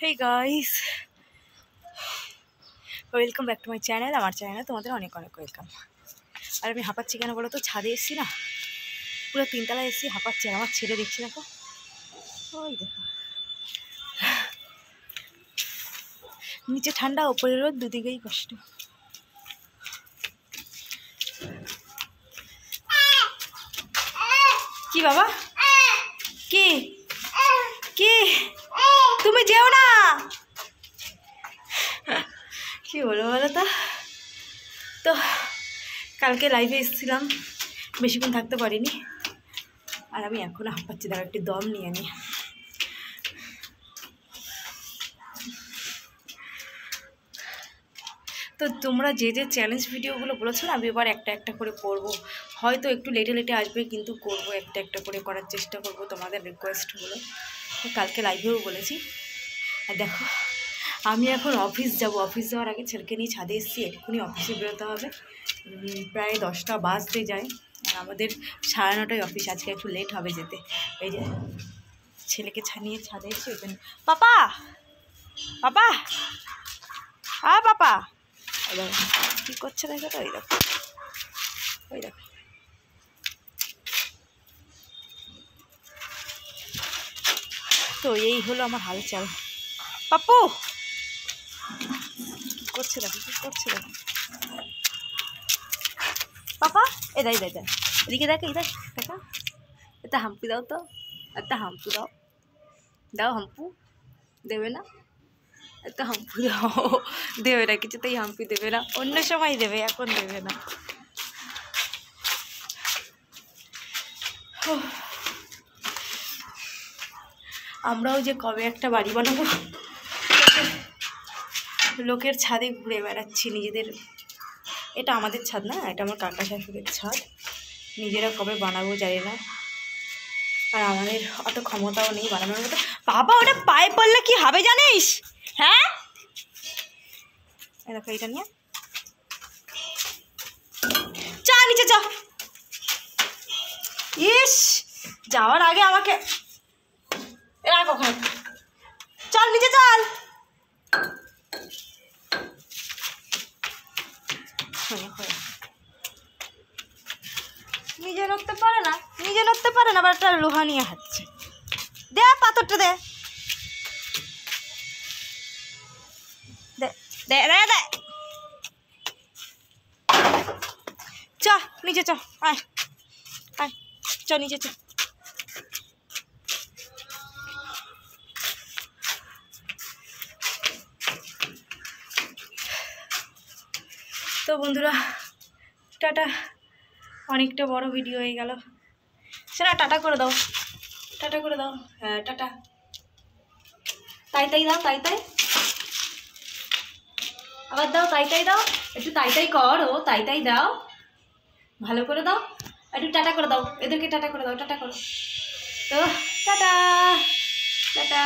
Hey guys, welcome back to my channel. আমার চ্যানেলে তোমাদের অনেক অনেক ওয়েলকাম। আর আমি হাঁপাচ্ছি কেন বলো তো? ছাদে এসেছি না, পুরো তিনতলায় এসেছি, হাঁপাচ্ছি। আর আমার ছেলে দেখছি দেখো, ওই দেখো, নিচে ঠান্ডা ওপরে রোদ, দুদিকেই কষ্ট। কি বাবা, কি কি তুমি যেও না, কি বলবো বলো তো? তো কালকে লাইভে এসেছিলাম, বেশিক্ষণ থাকতে পারিনি। আর আমি এখনও হাঁপাচ্ছি, তার একটি দম নিয়ে নিই। তো তোমরা যে যে চ্যালেঞ্জ ভিডিওগুলো বলেছো না, আমি এবার একটা একটা করে করবো। হয়তো একটু লেটে লেটে আসবে, কিন্তু করবো, একটা একটা করে করার চেষ্টা করব তোমাদের রিকোয়েস্টগুলো। কালকে লাইভেও বলেছি। আর দেখো, আমি এখন অফিস যাব। অফিস যাওয়ার আগে ছেলেকে নিয়ে ছাদে এসেছি, এক্ষুনি অফিসে বেরোতে হবে। প্রায় 10টা বাজতে যায়, আর আমাদের 9:30টায় অফিস। আজকে একটু লেট হবে যেতে। এই যে ছেলেকে ছানিয়ে ছাদে এসেছি, ওই জন্য। পাপা, পাপা, পাপা, কি করছে দেখো তো, ওই দেখো, ওই দেখো। তো এই হলো আমার হালচাল। পাপ্পু কি করছে দেখো, কি করছে দেখো। পাপা এদাই দেয় দেয়, এদিকে দেখো, এই দেখ দেখা, একটা হাম্পি দাও তো, একটা হাম্পু দাও, দাও হাম্পু। দেবে না? একটা হাম্পু দাও। দেবে না, কিছুতেই হাম্পি দেবে না। অন্য সময় দেবে, এখন দেবে না। আমরাও যে কবে একটা বাড়ি বানাবো, লোকের ছাদে ঘুরে বেড়াচ্ছি নিজেদের। এটা আমাদের ছাদ না, এটা আমার কাকা শাশুড়ির ছাদ। নিজেরা কবে বানাবো জানি না, আর আমাদের অত ক্ষমতাও নেই বানানোর মতো। বাবা, ওটা পায়ে পড়লে কি হবে জানিস? হ্যাঁ, দেখো এটা নিয়ে চা, নিচে চা। ইস, যাওয়ার আগে আমাকে রাখ ওখানে। চল নিচে চল। নিজে নড়তে পারে না, নিজে নড়তে পারে না, আবার একটা লোহা নিয়ে হাঁটছে। দে পাথরটা, দে দে দে দে দে। চ নিচে চ, আয় আয়, চ নিচে চ। তো বন্ধুরা, টাটা। অনেকটা বড় ভিডিও হয়ে গেল। সেটা টাটা করে দাও, টাটা করে দাও। হ্যাঁ টাটা। তাই তাই দাও, তাই তাই আবার দাও, তাই তাই দাও। একটু তাই তাই করো, তাই তাই দাও, ভালো করে দাও। একটু টাটা করে দাও, এদেরকে টাটা করে দাও, টাটা করো। তো টাটা, টাটা।